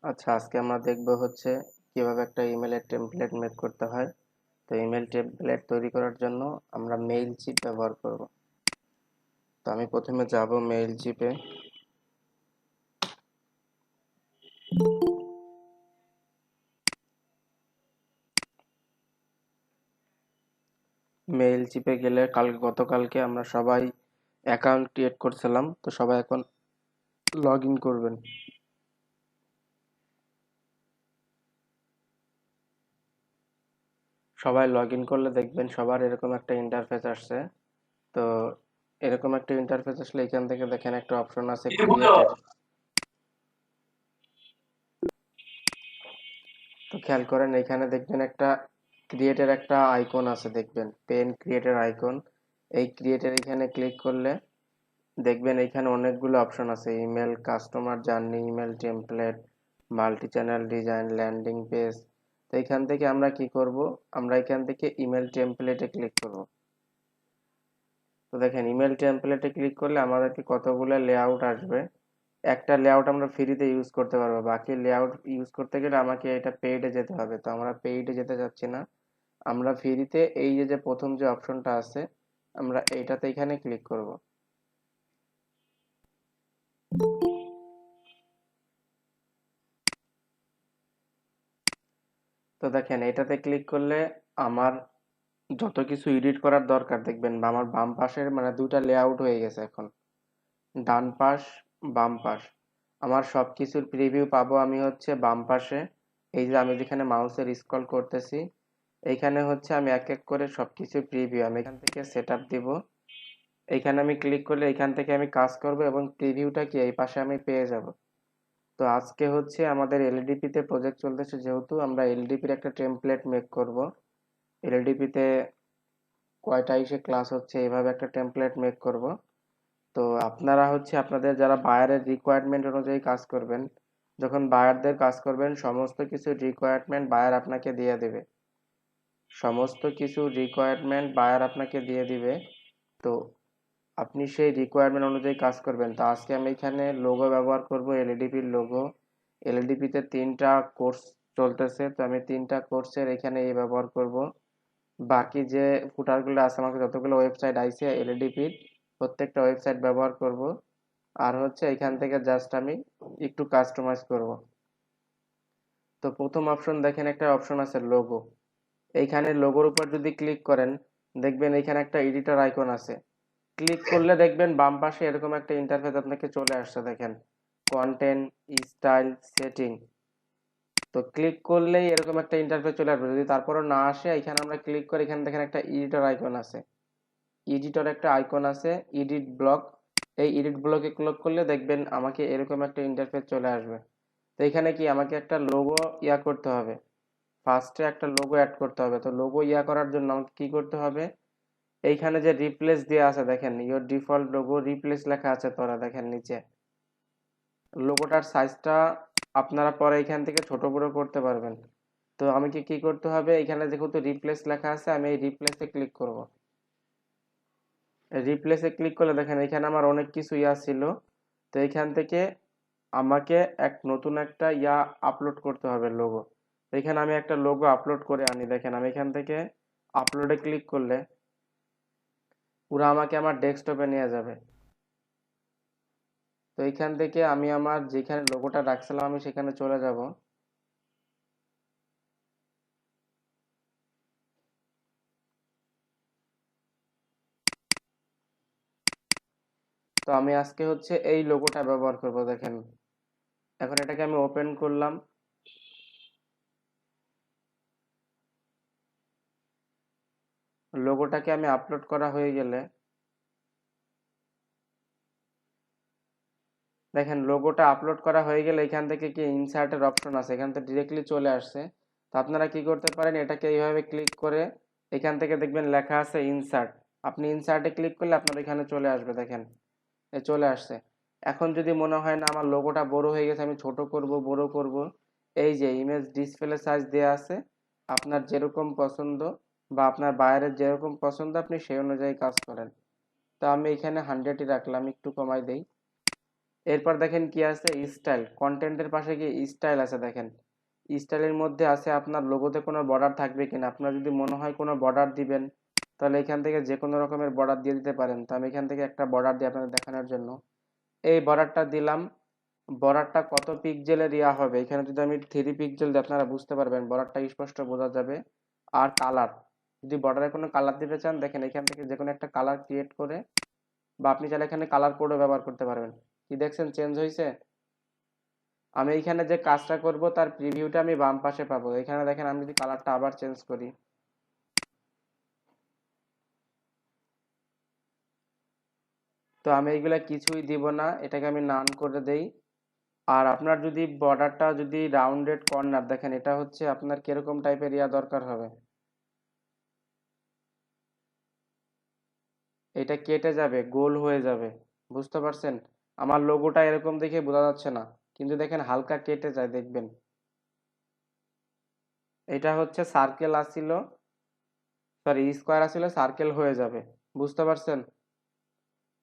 আচ্ছা, আজকে আমরা দেখব হচ্ছে কিভাবে একটা ইমেলের টেমপ্লেট মেক করতে হয়। তো ইমেল টেমপ্লেট তৈরি করার জন্য আমরা মেইল চিপ ব্যবহার করব। তো আমি প্রথমে যাব মেইল চিপে। মেইল চিপে গেলে গতকালকে আমরা সবাই অ্যাকাউন্ট ক্রিয়েট করছিলাম, তো সবাই এখন লগ ইন করবেন। সবাই লগ ইন করলে দেখবেন সবার এরকম একটা ইন্টারফেস আসছে। তো এরকম একটা ইন্টারফেস আসলে এখান থেকে দেখেন একটা অপশন আছে ক্রিয়েটের। তো খেয়াল করেন এখানে দেখবেন একটা ক্রিয়েটের একটা আইকন আছে, দেখবেন পেন ক্রিয়েটের আইকন। এই ক্রিয়েটের এখানে ক্লিক করলে দেখবেন এখানে অনেকগুলো অপশন আছে: email customer journey, email template, multi channel design, landing page. তো এখান থেকে আমরা কি করব, আমরা এখান থেকে ইমেল টেমপ্লেটে ক্লিক করব। তো দেখেন ইমেল টেমপ্লেটে ক্লিক করলে আমাদেরকে কতগুলো লেআউট আসবে। একটা লেআউট আমরা ফ্রিতে ইউজ করতে পারবো, বাকি লেআউট ইউজ করতে গেলে আমাকে এটা পেইডে যেতে হবে। তো আমরা পেইডে যেতে চাচ্ছি না, আমরা ফ্রিতে এই যে যে প্রথম যে অপশনটা আছে আমরা এইটাতে এখানে ক্লিক করব। তো দেখেন এটাতে ক্লিক করলে আমার যত কিছু এডিট করার দরকার দেখবেন আমার বাম পাশের মানে দুইটা লেআউট হয়ে গেছে এখন, ডান পাশ বাম পাশ। আমার সবকিছুর প্রিভিউ পাবো আমি হচ্ছে বাম পাশে। এই যে আমি যেখানে মাউসের স্ক্রল করতেছি এইখানে হচ্ছে আমি এক এক করে সবকিছু প্রিভিউ আমি এখান থেকে সেট আপ দিব। এইখানে আমি ক্লিক করলে এখান থেকে আমি কাজ করব এবং প্রিভিউটা কি এই পাশে আমি পেয়ে যাব। তো আজকে হচ্ছে আমাদের এলডিপি তে প্রজেক্ট চলতেছে, যেহেতু আমরা এলডিপির একটা টেমপ্লেট মেক করব। এলডিপি তে কয়টা ইসে ক্লাস হচ্ছে এইভাবে একটা টেমপ্লেট মেক করব। তো আপনারা হচ্ছে আপনাদের যারা বায়ারের রিকোয়ারমেন্ট অনুযায়ী কাজ করবেন, যখন বায়ারদের কাজ করবেন সমস্ত কিছু রিকোয়ারমেন্ট বায়ার আপনাকে দিয়ে দেবে। সমস্ত কিছু রিকোয়ারমেন্ট বায়ার আপনাকে দিয়ে দিবে। তো আপনি সেই রিকোয়ারমেন্ট অনুযায়ী কাজ করবেন। তো আজকে আমি এখানে লোগো ব্যবহার করব, এলইডিপির লোগো। এলইডিপিতে 3টা কোর্স চলতেছে, তো আমি 3টা কোর্সের এখানে এই ব্যবহার করব। বাকি যে ফুটারগুলো আছে আমাকে যতগুলো ওয়েবসাইট আইছে এলইডিপির প্রত্যেকটা ওয়েবসাইট ব্যবহার করব। আর হচ্ছে এখান থেকে জাস্ট আমি একটু কাস্টমাইজ করব। তো প্রথম অপশন দেখেন একটা অপশন আছে লোগো। এইখানে লোগোর উপর যদি ক্লিক করেন দেখবেন এখানে একটা এডিটর আইকন আছে। ক্লিক করলে দেখবেন বাম পাশে এরকম একটা ইন্টারফেস আপনাকে চলে আসছে, দেখেন কন্টেন্ট স্টাইল সেটিং। তো ক্লিক করলেই এরকম একটা ইন্টারফেস চলে আসবে। যদি তারপরও না আসে এখানে আমরা ক্লিক করে এখানে দেখেন একটা এডিটর আইকন আছে, এডিটর একটা আইকন আছে এডিট ব্লক। এই এডিট ব্লকে ক্লিক করলে দেখবেন আমাকে এরকম একটা ইন্টারফেস চলে আসবে। তো এখানে কি আমাকে একটা লোগো করতে হবে, ফার্স্টে একটা লোগো অ্যাড করতে হবে। তো লোগো করার জন্য আমাকে কি করতে হবে, এইখানে যে রিপ্লেস দেওয়া আছে দেখেন ইওর ডিফল্ট লোগো রিপ্লেস লেখা আছে, তোরা দেখেন নিচে লোগোটার সাইজটা আপনারা পরে এখান থেকে ছোট বড় করতে পারবেন। তো আমি কি করতে হবে, এখানে যেহেতু রিপ্লেস লেখা আছে আমি এই রিপ্লেসে ক্লিক করব। রিপ্লেসে ক্লিক করলে দেখেন এখানে আমার অনেক কিছু ছিল। তো এখান থেকে আমাকে নতুন একটা আপলোড করতে হবে লোগো। এখানে আমি একটা লোগো আপলোড করে আনি, দেখেন আমি এখান থেকে আপলোডে ক্লিক করলে পুরো আমাকে আমার ডেস্কটপে নিয়ে যাবে। তো এইখান থেকে আমি আমার যেখানে লোগোটা রাখছিলাম আমি সেখানে চলে যাব। তো আমি আজকে হচ্ছে এই লোগোটা ব্যবহার করব, দেখেন এখন এটাকে আমি ওপেন করলাম। লোগোটাকে আমি আপলোড করা হয়ে গেলে দেখেন লোগোটা আপলোড করা হয়ে গেলে এখান থেকে কি ইনসার্টের অপশন আছে, এখান থেকে ডিরেক্টলি চলে আসছে। তো আপনারা কি করতে পারেন, এটাকে এইভাবে ক্লিক করে এখান থেকে দেখবেন লেখা আছে ইনসার্ট। আপনি ইনসার্টে ক্লিক করলে আপনার এখানে চলে আসবে, দেখেন চলে আসছে। এখন যদি মনে হয় না আমার লোগোটা বড় হয়ে গেছে আমি ছোট করব বড় করব, এই যে ইমেজ ডিসপ্লে সাইজ দেওয়া আছে, আপনার যেরকম পছন্দ বা আপনার বায়ারের যেরকম পছন্দ আপনি সেই অনুযায়ী কাজ করেন। তো আমি এখানে 100ই রাখলাম, একটু কমাই দেই। এরপর দেখেন কি আছে, স্টাইল। কন্টেন্টের পাশে কি স্টাইল আছে দেখেন। স্টাইলের মধ্যে আছে আপনার লোগোতে কোনো বর্ডার থাকবে কিনা। আপনার যদি মনে হয় কোনো বর্ডার দিবেন, তাহলে এখান থেকে যে কোনো রকমের বর্ডার দিয়ে দিতে পারেন। তো আমি এখান থেকে একটা বর্ডার দিই আপনাদের দেখানোর জন্য। এই বর্ডারটা দিলাম। বর্ডারটা কত পিক্সেলের ইয়া হবে, এখানে যদি আমি 3 পিক্সেল দিই আপনারা বুঝতে পারবেন, বর্ডারটা স্পষ্ট বোঝা যাবে। আর কালার, যদি বর্ডারে কোনো কালার দিতে চান, দেখেন এখান থেকে যে কোনো একটা কালার ক্রিয়েট করে, বা আপনি চাইলে এখানে কালার কোডও ব্যবহার করতে পারবেন। কি দেখছেন চেঞ্জ হয়েছে? আমি এইখানে যে কাজটা করব তার প্রিভিউটা আমি বাম পাশে পাবো। এখানে দেখেন আমি যদি কালারটা আবার চেঞ্জ করি, তো আমি এইগুলা কিছুই দিব না, এটাকে আমি নান করে দেই। আর আপনার যদি বর্ডারটা যদি রাউন্ডেড কর্নার, দেখেন এটা হচ্ছে আপনার কিরকম টাইপের ইয়া দরকার হবে, এটা কেটে যাবে, গোল হয়ে যাবে। বুঝতে পারছেন? আমার লোগোটা এরকম দেখে বোঝা যাচ্ছে না, কিন্তু দেখেন হালকা কেটে যায় দেখবেন। এটা হচ্ছে সার্কেল আসছিল, সরি স্কোয়ার আসছিল, সার্কেল হয়ে যাবে। বুঝতে পারছেন?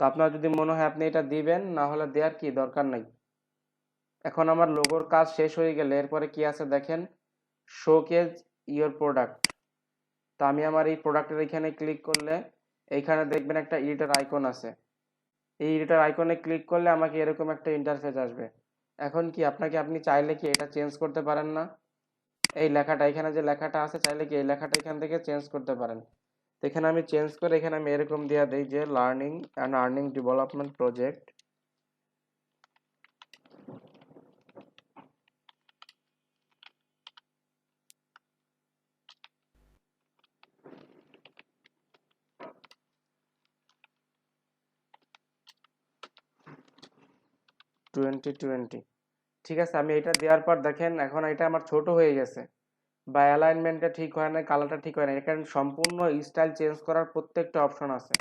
তো আপনার যদি মনে হয় আপনি এটা দিবেন, না হলে দেওয়ার কি দরকার নাই। এখন আমার লোগোর কাজ শেষ হয়ে গেলে এরপরে কি আছে দেখেন, শোকেজ ইওর প্রোডাক্ট। তো আমি আমার এই প্রোডাক্টের এখানে ক্লিক করলে এইখানে দেখবেন একটা এডিটর আইকন আছে। এই এডিটর আইকনে ক্লিক করলে আমাকে এরকম একটা ইন্টারফেস আসবে। এখন কি আপনি চাইলে কি এটা চেঞ্জ করতে পারেন না? এই লেখাটা, এখানে যে লেখাটা আছে, চাইলে কি এই লেখাটা এখান থেকে চেঞ্জ করতে পারেন। তো এখানে আমি চেঞ্জ করে এখানে আমি এরকম দিয়ে দিই যে learning and earning development project 2020। ঠিক আছে, আমি এটা দেওয়ার পর দেখেন এখন এটা আমার ছোট হয়ে গেছে, বা অ্যালাইনমেন্টটা ঠিক হয় না, কালারটা ঠিক হয় না। এখানে সম্পূর্ণ স্টাইল চেঞ্জ করার প্রত্যেকটা অপশন আছে।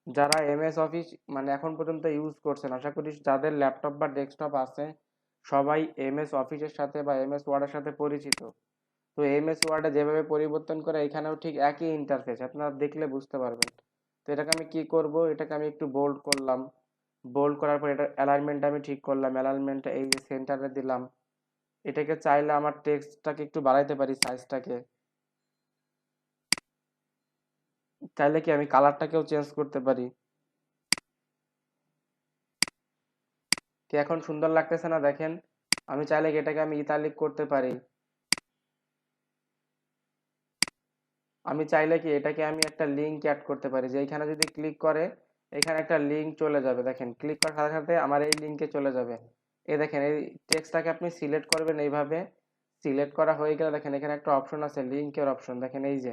যারা এমএস অফিস মানে এখন পর্যন্ত ইউজ করছেন, আশা করি যাদের ল্যাপটপ বা ডেস্কটপ আছে সবাই এমএস অফিসের সাথে বা এমএস ওয়ার্ডের সাথে পরিচিত। তো এমএস ওয়ার্ডে যেভাবে পরিবর্তন করে এখানেও ঠিক একই ইন্টারফেস, আপনারা দেখলে বুঝতে পারবেন। তো এটাকে আমি কি করব, এটাকে আমি একটু বোল্ড করলাম। বোল্ড করার পর এটা অ্যালাইনমেন্টটা আমি ঠিক করলাম, অ্যালাইনমেন্টটা এই যে সেন্টারে দিলাম। এটাকে চাইলে আমার টেক্সটটাকে একটু বাড়াইতে পারি সাইজটাকে, চাইলে কি আমি কালারটাকেও চেঞ্জ করতে পারি। কি এখন সুন্দর লাগতেছে না দেখেন? আমি চাইলে কি এটাকে আমি ইতালিক করতে পারি। আমি চাইলে কি এটাকে আমি একটা লিঙ্ক অ্যাড করতে পারি, যে এইখানে যদি ক্লিক করে এখানে একটা লিঙ্ক চলে যাবে। দেখেন ক্লিক করার সাথে সাথে আমার এই লিঙ্কে চলে যাবে। এই দেখেন এই টেক্সটটাকে আপনি সিলেক্ট করবেন এইভাবে। সিলেক্ট করা হয়ে গেলে দেখেন এখানে একটা অপশন আছে, লিঙ্কের অপশন। দেখেন এই যে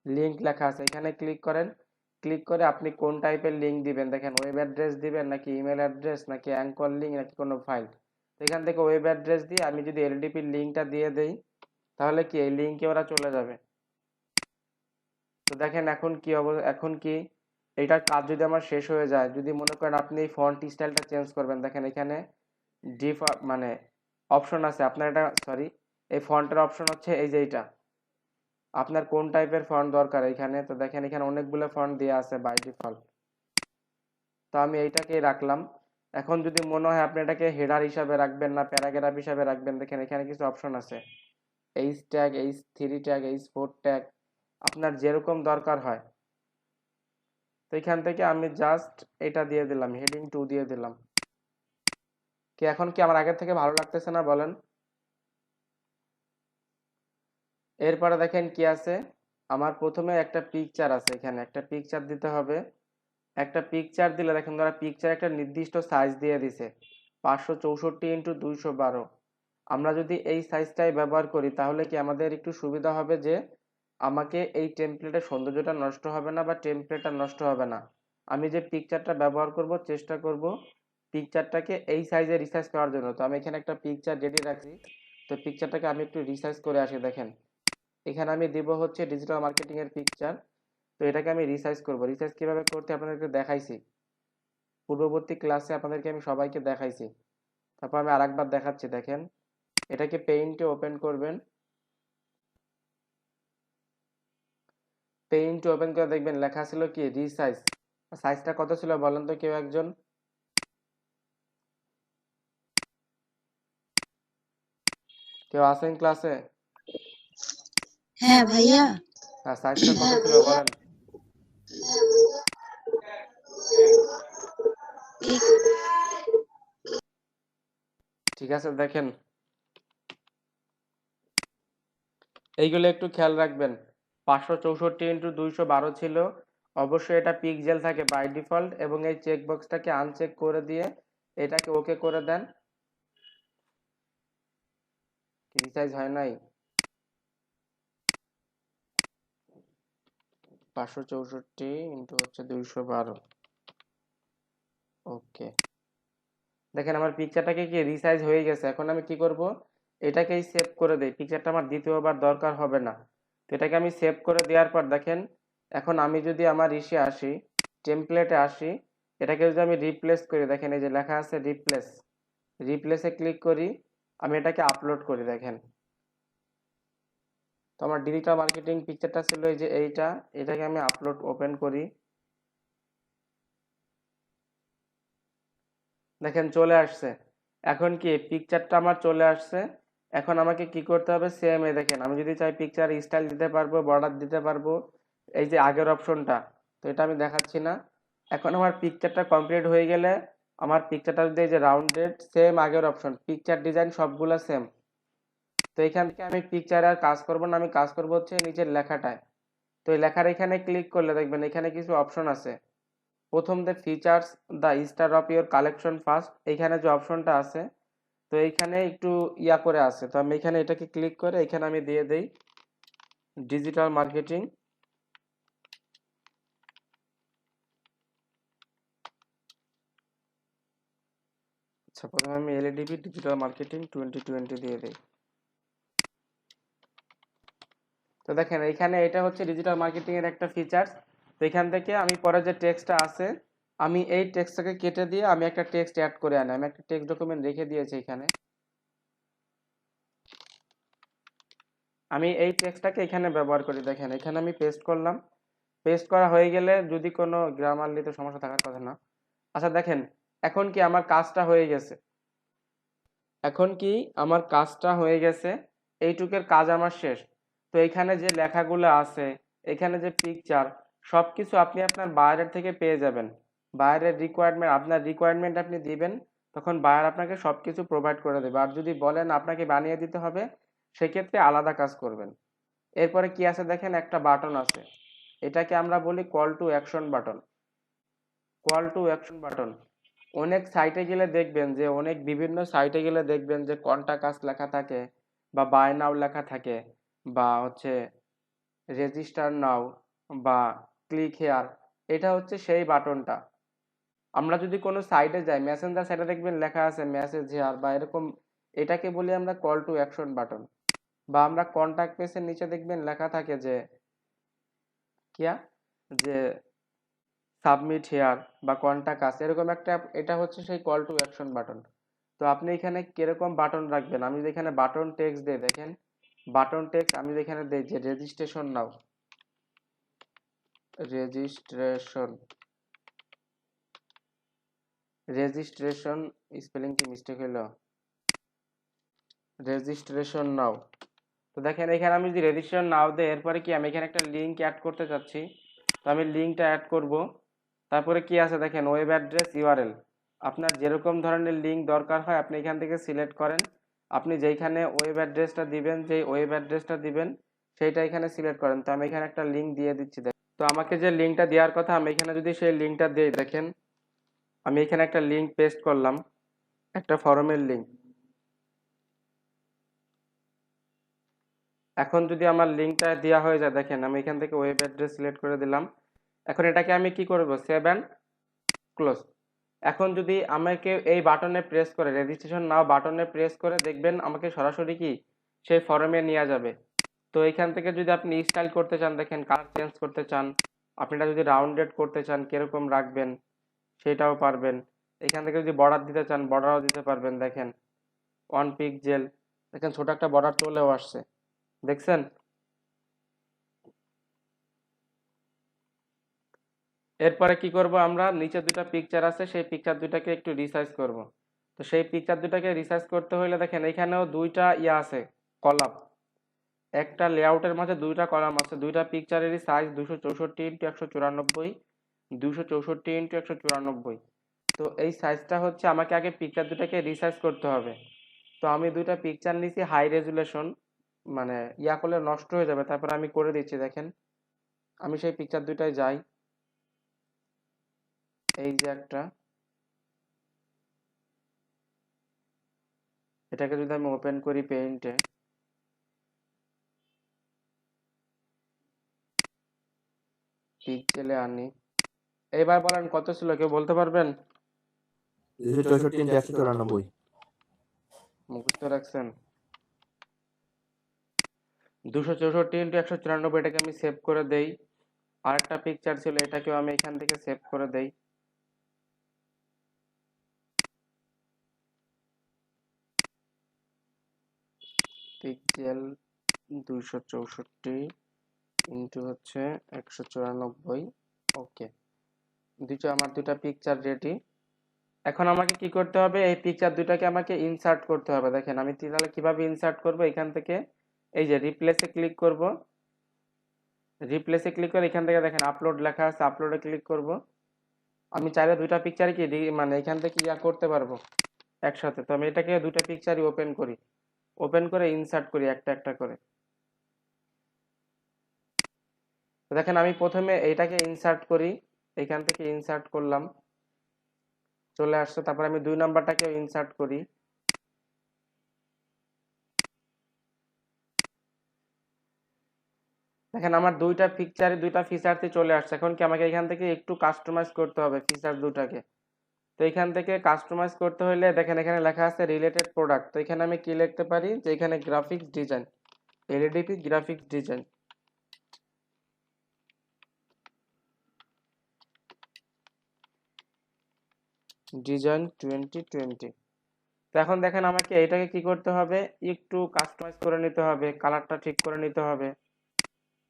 লিঙ্ক লেখা আছে, এখানে ক্লিক করেন। ক্লিক করে আপনি কোন টাইপের লিঙ্ক দিবেন, দেখেন ওয়েব অ্যাড্রেস দিবেন নাকি ইমেল অ্যাড্রেস নাকি অ্যাঙ্কর লিঙ্ক নাকি কোনো ফাইল। তো এখান থেকে ওয়েব অ্যাড্রেস দিয়ে আমি যদি এলডিপির লিঙ্কটা দিয়ে দেই, তাহলে কি এই লিঙ্কে ওরা চলে যাবে। তো দেখেন এখন কি এখন কি এটার কাজ যদি আমার শেষ হয়ে যায়, যদি মনে করেন আপনি এই ফন্ট স্টাইলটা চেঞ্জ করবেন, দেখেন এখানে মানে অপশন আছে আপনার, এটা সরি, এই ফন্টের অপশন হচ্ছে এই যে এইটা। আপনার কোন টাইপের ফন্ট দরকার এখানে, তো দেখেন এখানে অনেকগুলো ফন্ট দেওয়া আছে বাই ডিফল্ট। তো আমি এইটাকেই রাখলাম। এখন যদি মনে হয় আপনি এটাকে হেডার হিসাবে রাখবেন না প্যারাগ্রাফ হিসাবে রাখবেন, দেখেন এখানে কিছু অপশন আছে, H tag, H3 tag, H4 tag, আপনার যেরকম দরকার হয়। তো এখান থেকে আমি জাস্ট এটা দিয়ে দিলাম, হেডিং 2 দিয়ে দিলাম। কি এখন কি আমার আগের থেকে ভালো লাগতেছে না বলেন? এরপরে দেখেন কি আছে, আমার প্রথমে একটা পিকচার আছে, এখানে একটা পিকচার দিতে হবে। একটা পিকচার দিলে দেখেন ধরা পিকচার একটা নির্দিষ্ট সাইজ দিয়ে দিছে, 564x212। আমরা যদি এই সাইজটাই ব্যবহার করি তাহলে কি আমাদের একটু সুবিধা হবে, যে আমাকে এই টেমপ্লেটের সৌন্দর্যটা নষ্ট হবে না বা টেমপ্লেটটা নষ্ট হবে না। আমি যে পিকচারটা ব্যবহার করব চেষ্টা করব পিকচারটাকে এই সাইজে রিসাইজ করার জন্য। তো আমি এখানে একটা পিকচার রেডি রাখছি। তো পিকচারটাকে আমি একটু রিসাইজ করে আসি। দেখেন এখানে আমি দিব হচ্ছে ডিজিটাল মার্কেটিং এর পিকচার। তো এটাকে আমি রিসাইজ করব। রিসাইজ কিভাবে করতে আপনাদেরকে দেখাইছি পূর্ববর্তী ক্লাসে, আপনাদেরকে আমি সবাইকে দেখাইছি। তারপর আমি আরেকবার দেখাচ্ছি। দেখেন এটাকে পেইন্টে ওপেন করবেন। পেইন্টে ওপেন করে দেখবেন লেখা ছিল কি রিসাইজ। সাইজটা কত ছিল বলেন তো কেউ একজন? কেউ আছেন ক্লাসে? হ্যাঁ ভাইয়া। হ্যাঁ, সাইজটা কত ছিল বলেন। ঠিক আছে, দেখেন এইগুলো একটু খেয়াল রাখবেন। 564 × 212 ছিল। অবশ্যই এটা পিক্সেল থাকে বাই ডিফল্ট, এবং এই চেক বক্সটাকে আনচেক করে দিয়ে এটাকে ওকে করে দেন। রিসাইজ হয় নাই? 564 × 212, ওকে। দেখেন আমার পিকচারটাকে কি রিসাইজ হয়ে গেছে। এখন আমি কি করব, এটাকেই সেভ করে দেই। পিকচারটা আমার দ্বিতীয়বার দরকার হবে না। তো এটাকে আমি সেভ করে দেওয়ার পর দেখেন, এখন আমি যদি আমার ইসে আসি, টেমপ্লেটে আসি, এটাকে যদি আমি রিপ্লেস করি, দেখেন এই যে লেখা আছে রিপ্লেস, রিপ্লেসে ক্লিক করি, আমি এটাকে আপলোড করি। দেখেন, তো আমার ডিজিটাল মার্কেটিং পিকচারটা ছিল এই যে এইটা, এটাকে আমি আপলোড ওপেন করি। দেখেন চলে আসছে। এখন কি পিকচারটা আমার চলে আসছে। এখন আমাকে কি করতে হবে, সেম এ দেখেন আমি যদি চাই পিকচার স্টাইল দিতে পারবো, বর্ডার দিতে পারবো, এই যে আগের অপশনটা, তো এটা আমি দেখাচ্ছি না। এখন আমার পিকচারটা কমপ্লিট হয়ে গেলে আমার পিকচারটা যদি এই যে রাউন্ডেড, সেম আগের অপশন, পিকচার ডিজাইন সবগুলো সেম। তো এখান থেকে আমি পিকচার আর কাজ করব না, আমি কাজ করব হচ্ছে নিচের লেখাটায়। তো এই লেখার এখানে ক্লিক করলে দেখবেন এখানে কিছু অপশন আছে। প্রথম the features the star of your collection first, এইখানে যে অপশনটা আছে, তো এইখানে একটু ইয়া করে আছে, তো আমি এখানে এটাকে ক্লিক করে এখানে আমি দিয়ে দেই ডিজিটাল মার্কেটিং। আচ্ছা, প্রথমে আমি এলইডিবি ডিজিটাল মার্কেটিং 2020 দিয়ে দেই। তো দেখেন এইখানে এটা হচ্ছে ডিজিটাল মার্কেটিং এর একটা ফিচার্স। তো এখান থেকে আমি পরে যে টেক্সটটা আছে, আমি এই টেক্সটটাকে কেটে দিয়ে আমি একটা টেক্সট অ্যাড করে আনি। আমি একটা টেক্সট ডকুমেন্ট রেখে দিয়েছি এখানে। আমি এই টেক্সটটাকে এখানে ব্যবহার করি। দেখেন এখানে আমি পেস্ট করলাম। পেস্ট করা হয়ে গেলে যদি কোনো গ্রামারলিতে সমস্যা থাকার কথা না। আচ্ছা দেখেন, এখন কি আমার কাজটা হয়ে গেছে। এখন কি আমার কাজটা হয়ে গেছে, এইটুকের কাজ আমার শেষ। তো এখানে যে লেখাগুলো আছে, এখানে যে পিকচার, সবকিছু আপনি আপনার বাইরের থেকে পেয়ে যাবেন। বাইরের রিকোয়ারমেন্ট, আপনার রিকোয়ারমেন্ট আপনি দিবেন, তখন বায়ার আপনাকে সবকিছু প্রোভাইড করে দেবে। আর যদি বলেন আপনাকে বানিয়ে দিতে হবে, সেক্ষেত্রে আলাদা কাজ করবেন। এরপরে কি আছে দেখেন, একটা বাটন আছে, এটাকে আমরা বলি call to action button. Call to action button অনেক সাইটে গেলে দেখবেন যে, অনেক বিভিন্ন সাইটে গেলে দেখবেন যে কন্টাক্ট আস লেখা থাকে, বা বাই নাও লেখা থাকে, বা হচ্ছে রেজিস্টার নাও, বা ক্লিক হেয়ার। এটা হচ্ছে সেই বাটনটা। আমরা যদি কোনো সাইটে যাই, মেসেঞ্জার সাইটে দেখবেন লেখা আছে মেসেজ হেয়ার বা এরকম, এটাকে বলি আমরা কল টু অ্যাকশন বাটন। বা আমরা কন্টাক্ট পেজের নিচে দেখবেন লেখা থাকে যে কিয়া, যে সাবমিট হেয়ার বা কন্টাক্ট আস, এরকম একটা, এটা হচ্ছে সেই কল টু অ্যাকশন বাটন। তো আপনি এখানে কিরকম বাটন রাখবেন, আমি যেখানে বাটন টেক্সট দিই, দেখেন বাটন টেক্সট আমি যেখানে দিই যে রেজিস্ট্রেশন নাও, রেজিস্ট্রেশন, রেজিস্ট্রেশন, স্পেলিং কি মিস্টেক হইলো, রেজিস্ট্রেশন নাও। তো দেখেন এখানে আমি যদি রেজিস্ট্রেশন নাও দিই, এরপরে কি আমি এখানে একটা লিঙ্ক অ্যাড করতে চাচ্ছি, তো আমি লিঙ্কটা অ্যাড করব। তারপরে কি আছে দেখেন, ওয়েব অ্যাড্রেস ইউআরএল, আপনার যেরকম ধরনের লিঙ্ক দরকার হয় আপনি এখান থেকে সিলেক্ট করেন। আপনি যেইখানে ওয়েব অ্যাড্রেসটা দিবেন, যেই ওয়েব অ্যাড্রেসটা দিবেন সেইটা এখানে সিলেক্ট করেন। তো আমি এখানে একটা লিঙ্ক দিয়ে দিচ্ছি। তো আমাকে যে লিঙ্কটা দেওয়ার কথা, আমি এখানে যদি সেই লিঙ্কটা দিই, দেখেন আমি এখানে একটা লিঙ্ক পেস্ট করলাম, একটা ফরমের লিঙ্ক। এখন যদি আমার লিঙ্কটা দেওয়া হয়ে যায়, দেখেন আমি এখান থেকে ওয়েব অ্যাড্রেস সিলেক্ট করে দিলাম। এখন এটাকে আমি কি করব, সেভ অ্যান্ড ক্লোজ। এখন যদি আমাকে এই বাটনে প্রেস করে, রেজিস্ট্রেশন নাও বাটনে প্রেস করে, দেখবেন আমাকে সরাসরি কি সেই ফর্মে নিয়ে যাবে। তো এখান থেকে যদি আপনি স্টাইল করতে চান, দেখেন কালার চেঞ্জ করতে চান, আপনারা যদি রাউন্ডেড করতে চান কিরকম রাখবেন সেটাও পারবেন। এখান থেকে যদি বর্ডার দিতে চান বর্ডারও দিতে পারবেন। দেখেন ওয়ান পিক্সেল, দেখেন ছোট একটা বর্ডার চলেও আসছে, দেখছেন। এরপরে কি করব, আমরা নিচে দুটা পিকচার আছে, সেই পিকচার দুটাকে একটু রিসাইজ করব। তো সেই পিকচার দুটাকে রিসাইজ করতে হলে দেখেন এখানেও দুইটা ইয়া আছে, কলাম, একটা লেআউটের মাঝে দুইটা কলাম আছে, দুইটা পিকচারেরই সাইজ 264 × 194, 264 × 194। তো এই সাইজটা হচ্ছে আমাকে আগে পিকচার দুটাকে রিসাইজ করতে হবে। তো আমি দুইটা পিকচার নিছি হাই রেজুলেশন, মানে ইয়া করলে নষ্ট হয়ে যাবে, তারপর আমি করে দিচ্ছি দেখেন। আমি সেই পিকচার দুইটায় যাই, এই যে একটা, এটাকে যদি আমি ওপেন করি পেইন্টে, পিক্সেলে আনি, এবার বলেন কত ছিল, কেউ বলতে পারবেন? 264 × 194। মুখস্থ রাখছেন? 264 × 194, এটাকে আমি সেভ করে দেই। আরেকটা পিকচার ছিল, এটাকেও আমি এখান থেকে সেভ করে দেই। পিক্সেল 264 × 194, ওকে। আমার দুটা পিকচার রেডি। এখন আমাকে কি করতে হবে, এই পিকচার দুটাকে আমাকে ইনসার্ট করতে হবে। দেখেন আমি তাহলে কিভাবে ইনসার্ট করব, এখান থেকে এই যে রিপ্লেসে ক্লিক করব, রিপ্লেসে ক্লিক করে এখান থেকে দেখেন আপলোড লেখা আছে, আপলোডে ক্লিক করব। আমি চাইলে দুইটা পিকচারই কি মানে এখান থেকে ইয়া করতে পারবো একসাথে। তো আমি এটাকে দুটা পিকচারই ওপেন করি, ওপেন করে ইনসার্ট করি একটা একটা করে। তো দেখেন আমি প্রথমে এইটাকে ইনসার্ট করি, এখান থেকে ইনসার্ট করলাম, চলে আসছে। তারপর আমি 2 নাম্বারটাকে ইনসার্ট করি, দেখেন আমার দুইটা পিকচারে দুইটা ফিচারতে চলে আসছে। এখন কি আমাকে এখান থেকে একটু কাস্টমাইজ করতে হবে ফিচার দুটাকে। তো এখান থেকে কাস্টমাইজ করতে হলে দেখেন এখানে লেখা আছে রিলেটেড প্রোডাক্ট। তো এখানে আমি কি লিখতে পারি, যে এখানে graphics design, এলইডিপি graphics design, design 2020। তো এখন দেখেন আমাকে এটাকে কি করতে হবে, একটু কাস্টমাইজ করে নিতে হবে, কালারটা ঠিক করে নিতে হবে।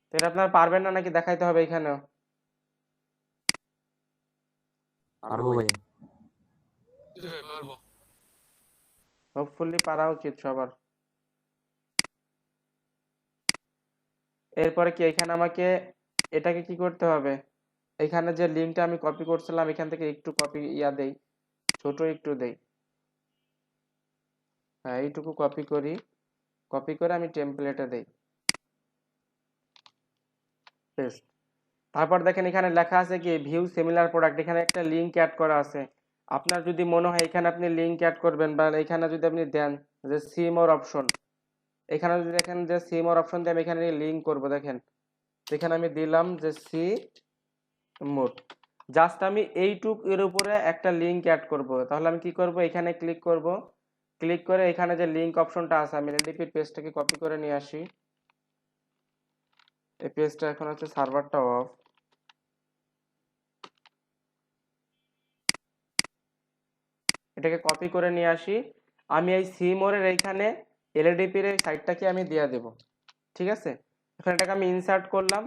তো এটা আপনারা পারবেন না নাকি দেখাইতে হবে এখানেও? পারবো ভাইয়া। হোপফুলি পারা উচিত সবার। এরপরে কি এখানে আমাকে এটাকে কি করতে হবে, এখানে যে লিঙ্কটা আমি কপি করছিলাম এখান থেকে একটু কপি ইয়া দেই, ছোট একটু দেই, হ্যাঁ এইটুকু কপি করি, কপি করে আমি টেমপ্লেটে দেই, পেস্ট। তারপর দেখেন এখানে লেখা আছে কি ভিউ সিমিলার প্রোডাক্ট, এখানে একটা লিঙ্ক অ্যাড করা আছে। আপনার যদি মনে হয় এখানে আপনি লিঙ্ক অ্যাড করবেন, বা এখানে যদি আপনি দেন যে সি মোর অপশন, এখানে যদি দেখেন যে সি মোর অপশন দিয়ে আমি এখানে লিঙ্ক করব, দেখেন এখানে আমি দিলাম যে সি মোর, জাস্ট আমি এইটুক এর উপরে একটা লিঙ্ক অ্যাড করব। তাহলে আমি কি করব, এখানে ক্লিক করব, ক্লিক করে এখানে যে লিঙ্ক অপশনটা আছে আমি এলডিপির পেজটাকে কপি করে নিয়ে আসি। এই পেজটা এখন হচ্ছে সার্ভারটা অফ, এটাকে কপি করে নিয়ে আসি। আমি এই সি মোরের এইখানে এলডিপির এই সাইটটাকে আমি দিয়ে দেব, ঠিক আছে। এখন এটাকে আমি ইনসার্ট করলাম,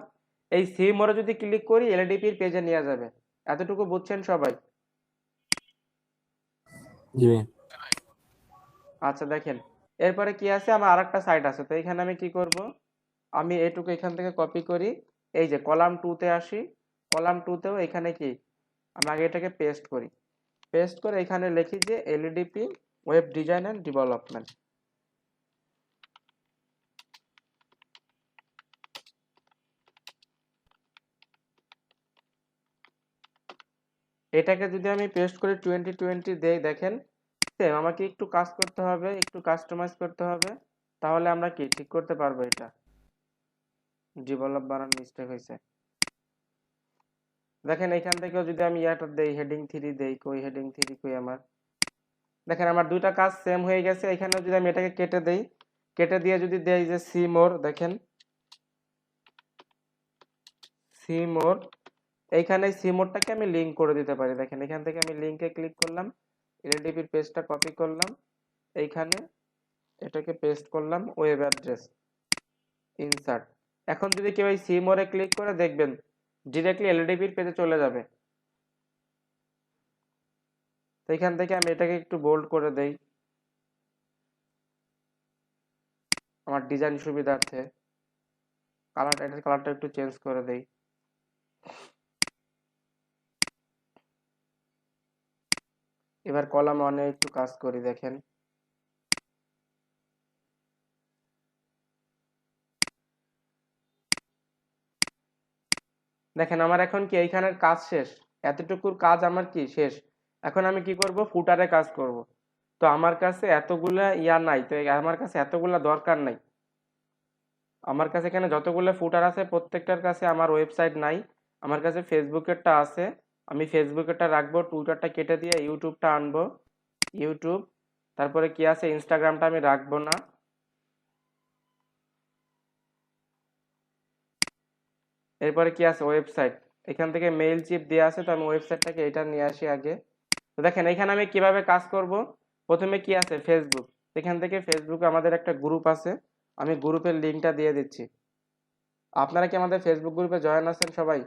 এই সি মোরে যদি ক্লিক করি এলডিপির পেজে নিয়ে যাবে। এতটুকু বুঝছেন সবাই? জি ভাইয়া। আচ্ছা দেখেন, এরপরে কি আছে, আমার আরেকটা সাইট আছে। তো এখানে আমি কি করব, আমি এইটুকু এখান থেকে কপি করি, এই যে কলাম 2 তে আসি, কলাম 2 তেও এখানে কি আমি আগে এটাকে পেস্ট করি, পেস্ট করে এখানে লিখি যে LDP web design and development. এটাকে যদি আমি পেস্ট করে 2020 দেই, দেখেন সেম আমাকে একটু কাজ করতে হবে, একটু কাস্টমাইজ করতে হবে, তাহলে আমরা কি ঠিক করতে পারবো এটা। ডেভেলপ বানান মিস্টেক হয়েছে। দেখেন এখান থেকেও যদি আমি ইয়াটা দেই হেডিং 3 দেই, কই হেডিং 3 কই আমার, দেখেন আমার দুইটা কাজ সেম হয়ে গেছে। এখানে যদি আমি এটাকে কেটে দেই, কেটে দিয়ে যদি দেই যে সি মোর, দেখেন সি মোর, এইখানে সি মোরটাকে আমি লিংক করে দিতে পারি। দেখেন এখান থেকে আমি লিংকে ক্লিক করলাম, এলডিপির পেজটা কপি করলাম, এইখানে এটাকে পেস্ট করলাম, ওয়েব অ্যাড্রেস ইনসার্ট। এখন যদি কেউ এই সি মোরে ক্লিক করে দেখবেন ডিরেক্টলি এলডিপির পেজে চলে যাবে। তো এখান থেকে আমি এটাকে একটু বোল্ড করে দেই, আমার ডিজাইন সুবিধার্থে এটার কালারটা একটু চেঞ্জ করে দেই। এবার কলাম ওয়ানে একটু কাজ করি, দেখেন দেখেন আমার এখন কি এইখানের কাজ শেষ, এতটুকুর কাজ আমার কি শেষ। এখন আমি কি করব, ফুটারে কাজ করব। তো আমার কাছে এতগুলা ইয়া নাই, তো আমার কাছে এতগুলা দরকার নাই। আমার কাছে এখানে যতগুলো ফুটার আছে প্রত্যেকটার কাছে আমার ওয়েবসাইট নাই। আমার কাছে ফেসবুকেরটা আছে, আমি ফেসবুকেরটা রাখবো, টুইটারটা কেটে দিয়ে ইউটিউবটা আনবো, ইউটিউব। তারপরে কি আছে, ইনস্টাগ্রামটা আমি রাখবো না। এরপরে কি আছে, ওয়েবসাইট। এখান থেকে মেইল চিপ দিয়ে আছে, তো আমি ওয়েবসাইটটাকে এটা নিয়ে আসি আগে। তো দেখেন এখানে আমি কিভাবে কাজ করব। প্রথমে কি আছে, ফেসবুক। এখান থেকে ফেসবুকে আমাদের একটা গ্রুপ আছে, আমি গ্রুপের লিঙ্কটা দিয়ে দিচ্ছি। আপনারা কি আমাদের ফেসবুক গ্রুপে জয়েন আছেন সবাই?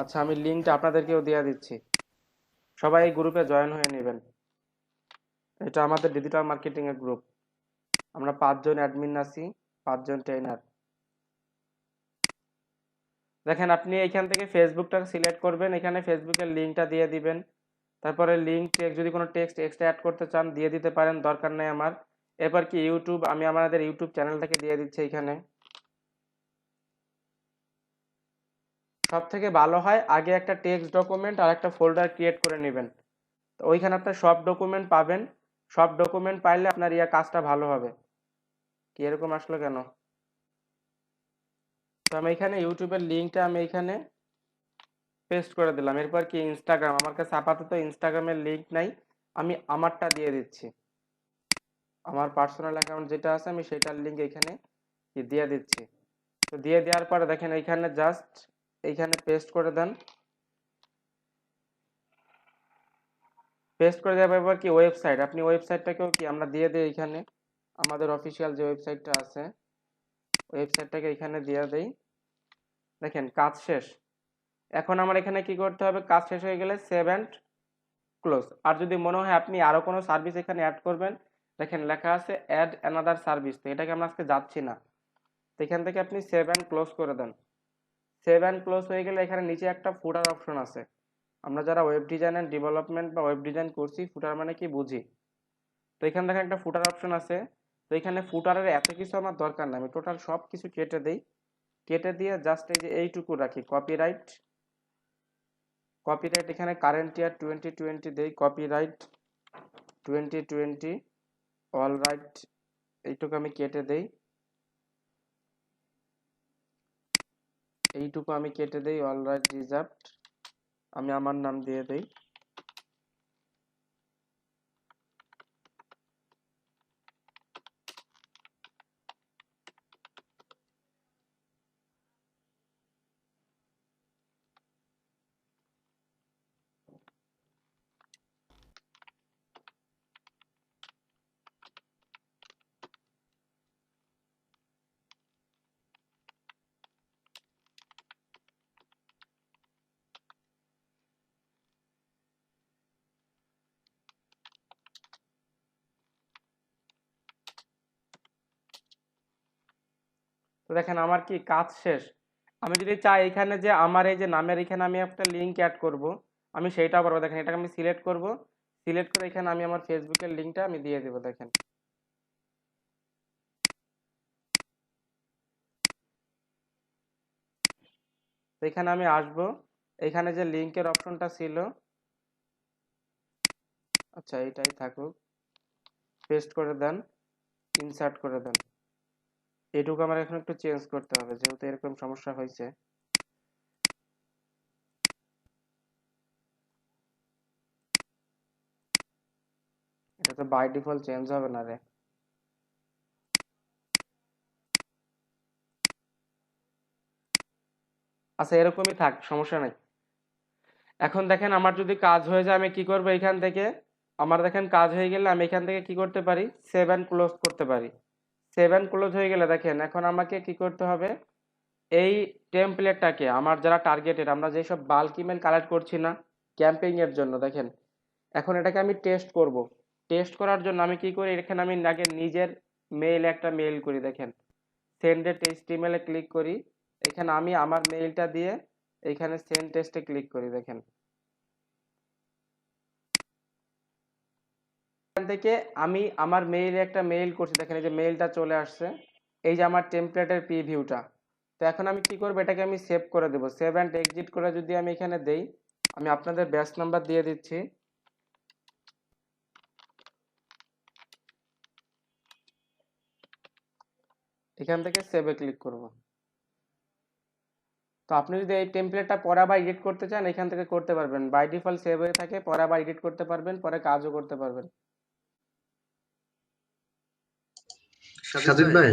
আচ্ছা, আমি লিঙ্কটা আপনাদেরকেও দিয়ে দিচ্ছি, সবাই এই গ্রুপে জয়েন হয়ে নেবেন। এটা আমাদের ডিজিটাল মার্কেটিং এর গ্রুপ। আমরা 5 জন অ্যাডমিন আছি, 5 জন ট্রেনার। দেখেন আপনি এইখান থেকে ফেসবুকটা সিলেক্ট করবেন, এখানে ফেসবুকের লিঙ্কটা দিয়ে দিবেন। তারপরে লিঙ্ক টেক্সট, যদি কোনো টেক্সট এক্সট্রা অ্যাড করতে চান দিয়ে দিতে পারেন, দরকার নেই আমার। এরপর কি ইউটিউব, আমি আমাদের ইউটিউব চ্যানেলটাকে দিয়ে দিচ্ছি এখানে। সব থেকে ভালো হয় আগে একটা টেক্সট ডকুমেন্ট আর একটা ফোল্ডার ক্রিয়েট করে নেবেন। তো ওইখানে আপনার সব ডকুমেন্ট পাবেন, সব ডকুমেন্ট পাইলে আপনার কাজটা ভালো হবে। কি এরকম আসলো কেন? তো আমি এখানে ইউটিউবের লিঙ্কটা আমি এখানে পেস্ট করে দিলাম। এরপর কি ইনস্টাগ্রাম, আমার কাছে আপাতত ইনস্টাগ্রামের লিঙ্ক নাই, আমি আমারটা দিয়ে দিচ্ছি। আমার পার্সোনাল অ্যাকাউন্ট যেটা আছে আমি সেটার লিঙ্ক এখানে দিয়ে দিচ্ছি। তো দিয়ে দেওয়ার পরে দেখেন এইখানে জাস্ট এইখানে পেস্ট করে দেন। পেস্ট করে দেওয়ার পর কি ওয়েবসাইট, আপনি ওয়েবসাইটটাকেও কি আমরা দিয়ে দিই এখানে, আমাদের অফিসিয়াল যে ওয়েবসাইটটা আছে ওয়েবসাইটটাকে এখানে দিয়ে দেই। দেখেন কাজ শেষ। এখন আমার এখানে কি করতে হবে, কাজ শেষ হয়ে গেলে সেভ অ্যান্ড ক্লোজ। আর যদি মনে হয় আপনি আরো কোনো সার্ভিস এখানে অ্যাড করবেন, দেখেন লেখা আছে অ্যাড অ্যানাদার সার্ভিস, তো এটাকে আমরা আজকে যাচ্ছি না। তো এখান থেকে আপনি সেভ অ্যান্ড ক্লোজ করে দেন। সেভ অ্যান্ড ক্লোজ হয়ে গেলে এখানে নিচে একটা ফুটার অপশন আছে। আমরা যারা ওয়েব ডিজাইন এন্ড ডেভেলপমেন্ট বা ওয়েব ডিজাইন করছি, ফুটার মানে কি বুঝি। তো এখানে দেখেন একটা ফুটার অপশন আছে। তো এখানে ফুটারের এত কিছু আমার দরকার না, আমি টোটাল সব কিছু কেটে দেই। কেটে দিয়ে জাস্ট এই যে এইটুকু রাখি, কপিরাইট। কপিরাইট এখানে কারেন্ট ইয়ার 2020 দেই, কপিরাইট 2020 অল রাইট, এইটুকু আমি কেটে দেই। এইটুকু আমি কেটে দেই, অল রাইট রিজার্ভড, আমি আমার নাম দিয়ে দেই। তো দেখেন আমার কি কাজ শেষ। আমি যদি চাই এখানে যে আমার এই যে নামের এখানে আমি একটা লিঙ্ক অ্যাড করব, আমি সেইটাও পারবো। দেখেন এটাকে আমি সিলেক্ট করব, সিলেক্ট করে এখানে আমি আমার ফেসবুকের লিঙ্কটা আমি দিয়ে দেবো। দেখেন তো এখানে আমি আসবো, এখানে যে লিঙ্কের অপশনটা ছিল, আচ্ছা এটাই থাকুক, পেস্ট করে দেন, ইনসার্ট করে দেন। এটুকু আমার এখন একটু চেঞ্জ করতে হবে যেহেতু এরকম সমস্যা হয়েছে। এটা তো বাই ডিফল্ট চেঞ্জ হবে না রে। আচ্ছা এরকমই থাক, সমস্যা নাই। এখন দেখেন আমার যদি কাজ হয়ে যায় আমি কি করব, এখান থেকে আমার দেখেন কাজ হয়ে গেলে আমি এখান থেকে কি করতে পারি, সেভ অ্যান্ড ক্লোজ করতে পারি। সেভ অ্যান্ড ক্লোজ হয়ে গেলে দেখেন এখন আমাকে কি করতে হবে, এই টেমপ্লেটটাকে আমার যারা টার্গেটেড, আমরা যেসব বাল্ক ইমেল কালেক্ট করছি না ক্যাম্পেইন এর জন্য, দেখেন এখন এটাকে আমি টেস্ট করব। টেস্ট করার জন্য আমি কি করি, এখানে আমি আগে নিজের মেইলে একটা মেইল করি, দেখেন সেন্ড এ টেস্ট ইমেলে ক্লিক করি, এখানে আমি আমার মেইলটা দিয়ে এখানে সেন্ড টেস্টে ক্লিক করি, দেখেন এখান থেকে আমি আমার মেইলে একটা মেইল করছি, দেখেন এই যে মেইলটা চলে আসছে, এই যে আমার টেমপ্লেটের প্রিভিউটা। তো এখন আমি কি করবো, এটাকে আমি সেভ করে দেবো, সেভ অ্যান্ড এক্সিট করে যদি আমি এখানে দেই, আমি আপনাদের ব্যাচ নাম্বার দিয়ে দিচ্ছি, এখান থেকে সেভে ক্লিক করব। তো আপনি যদি এই টেমপ্লেটটা পরে আবার এডিট করতে চান এখান থেকে করতে পারবেন, বাই ডিফল্ট সেভ হয়ে থাকে, পরে আবার এডিট করতে পারবেন, পরে কাজও করতে পারবেন। সাজিদ ভাই